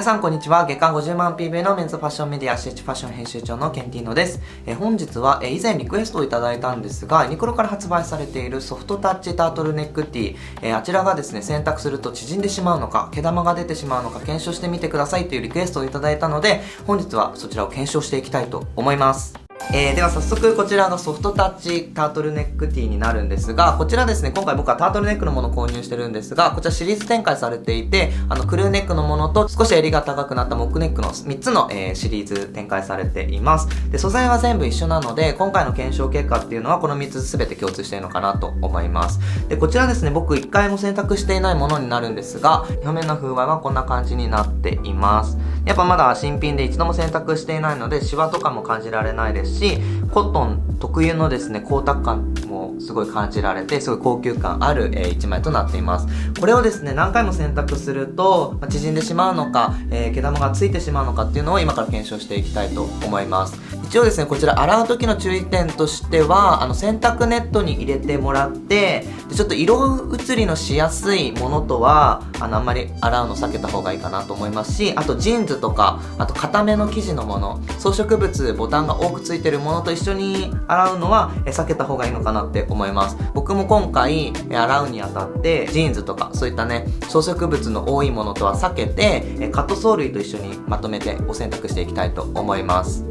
皆さんこんにちは。月間50万 PV のメンズファッションメディア CH ファッション編集長のケンティーノです。本日は以前リクエストをいただいたんですが、ユニクロから発売されているソフトタッチタートルネックティー、あちらがですね、洗濯すると縮んでしまうのか、毛玉が出てしまうのか検証してみてくださいというリクエストをいただいたので、本日はそちらを検証していきたいと思います。では早速こちらがソフトタッチタートルネックティーになるんですが、こちらですね、今回僕はタートルネックのものを購入してるんですが、こちらシリーズ展開されていて、クルーネックのものと少し襟が高くなったモックネックの3つの、シリーズ展開されています。で、素材は全部一緒なので、今回の検証結果っていうのはこの3つ全て共通しているのかなと思います。で、こちらですね、僕1回も洗濯していないものになるんですが、表面の風合いはこんな感じになっています。やっぱまだ新品で一度も洗濯していないので、シワとかも感じられないですし、コットン特有のですね、光沢感もすごい感じられて、すごい高級感ある、一枚となっています。これをですね、何回も洗濯すると、縮んでしまうのか、毛玉がついてしまうのかっていうのを今から検証していきたいと思います。一応ですね、こちら洗う時の注意点としては、洗濯ネットに入れてもらって、でちょっと色移りのしやすいものとは、あんまり洗うの避けた方がいいかなと思いますし、あとジーンズとか、あと硬めの生地のもの、装飾物、ボタンが多くついてるものと一緒に洗うのは避けた方がいいのかなって思います。僕も今回洗うにあたってジーンズとかそういったね、装飾物の多いものとは避けてカットソー類と一緒にまとめてお洗濯していきたいと思います。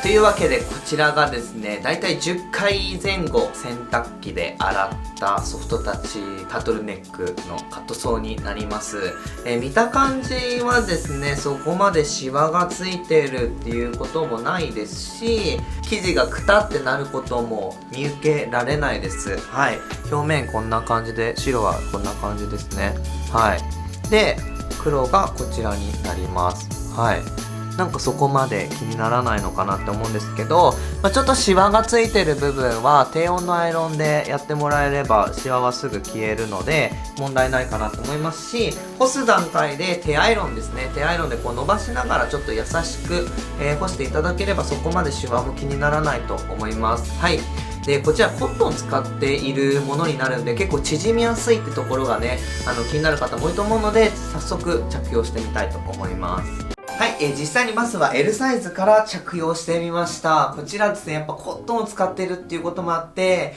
というわけでこちらがですね、だいたい10回前後洗濯機で洗ったソフトタッチタートルネックのカットソーになります。見た感じはですね、そこまでシワがついてるっていうこともないですし、生地がくたってなることも見受けられないです。はい。表面こんな感じで、白はこんな感じですね。はい。で、黒がこちらになります。はい。なんかそこまで気にならないのかなって思うんですけど、ちょっとシワがついてる部分は低温のアイロンでやってもらえればシワはすぐ消えるので問題ないかなと思いますし、干す段階で手アイロンですね、手アイロンでこう伸ばしながらちょっと優しく、干していただければそこまでシワも気にならないと思います。はい。で、こちらコットンを使っているものになるんで結構縮みやすいってところがね、気になる方も多いと思うので、早速着用してみたいと思います。はい、実際にまずは L サイズから着用してみました。こちらですね、やっぱコットンを使っているっていうこともあって、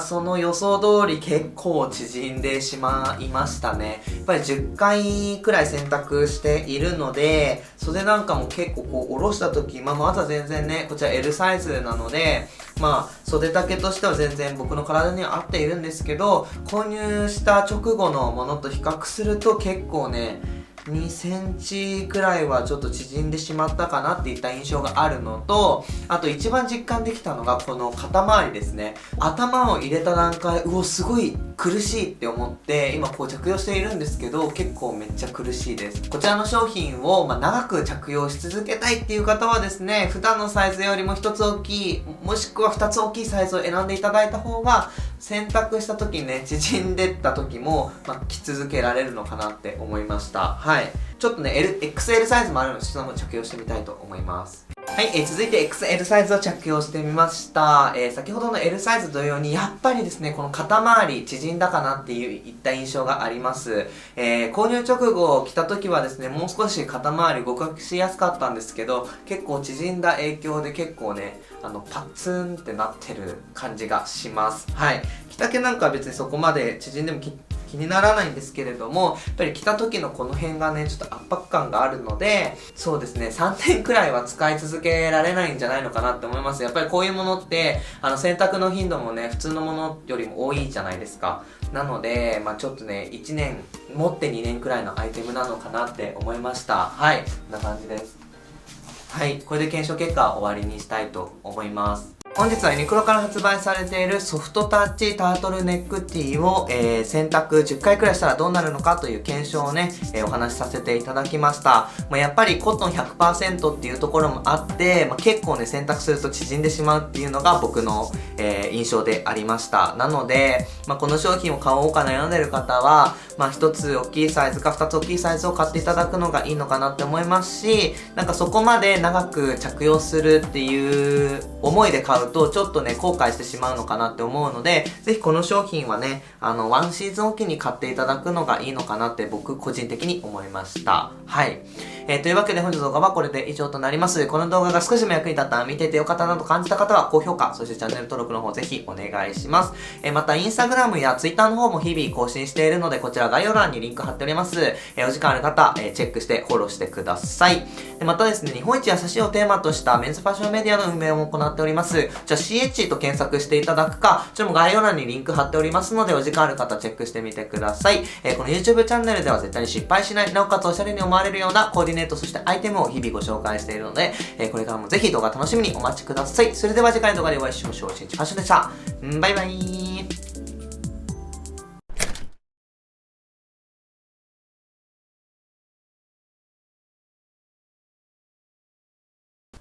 その予想通り結構縮んでしまいましたね。やっぱり10回くらい洗濯しているので、袖なんかも結構こう下ろした時、まずは全然ね、こちら L サイズなので、袖丈としては全然僕の体には合っているんですけど、購入した直後のものと比較すると結構ね、2センチくらいはちょっと縮んでしまったかなっていった印象があるのと、あと一番実感できたのがこの肩周りですね。頭を入れた段階、すごい苦しいって思って今こう着用しているんですけど、結構めっちゃ苦しいです。こちらの商品を長く着用し続けたいっていう方はですね、普段のサイズよりも1つ大きい、もしくは2つ大きいサイズを選んでいただいた方が洗濯した時にね、縮んでった時も、着続けられるのかなって思いました。はい。ちょっとね、XL サイズもあるので、そちらも着用してみたいと思います。はい、続いて XL サイズを着用してみました。先ほどの L サイズ同様に、やっぱりですね、この肩周り縮んだかなっていった印象があります。購入直後着た時はですね、もう少し肩周り動かしやすかったんですけど、結構縮んだ影響で結構ね、パツンってなってる感じがします。はい。着丈なんかは別にそこまで縮んでも気にならないんですけれども、やっぱり着た時のこの辺がね、ちょっと圧迫感があるので、そうですね、3点くらいは使い続けられないんじゃないのかなって思います。やっぱりこういうものって、洗濯の頻度もね、普通のものよりも多いじゃないですか。なので、ちょっとね、1年、持って2年くらいのアイテムなのかなって思いました。はい、こんな感じです。はい、これで検証結果は終わりにしたいと思います。本日はユニクロから発売されているソフトタッチタートルネックティーを、洗濯10回くらいしたらどうなるのかという検証をね、お話しさせていただきました。やっぱりコットン 100% っていうところもあって、結構ね、洗濯すると縮んでしまうっていうのが僕の、印象でありました。なので、この商品を買おうか悩んでる方は、1つ大きいサイズか2つ大きいサイズを買っていただくのがいいのかなって思いますし、なんかそこまで長く着用するっていう思いで買買うとちょっとね、後悔してしまうのかなって思うので、ぜひこの商品はね、ワンシーズンおきに買っていただくのがいいのかなって僕個人的に思いました。はい。というわけで本日の動画はこれで以上となります。この動画が少しでも役に立った、見ててよかったなと感じた方は高評価、そしてチャンネル登録の方ぜひお願いします。またインスタグラムやツイッターの方も日々更新しているので、こちら概要欄にリンク貼っております。お時間ある方、チェックしてフォローしてください。またですね、日本一優しいをテーマとしたメンズファッションメディアの運営を行っております。じゃあ CH と検索していただくか、ちも概要欄にリンク貼っておりますので、お時間ある方チェックしてみてください。この YouTube チャンネルでは絶対に失敗しない、なおかつおしゃれに思われるようなコーディネート、そしてアイテムを日々ご紹介しているので、これからもぜひ動画楽しみにお待ちください。それでは次回の動画でお会いしましょう。新日ファッションでした。バイバイ。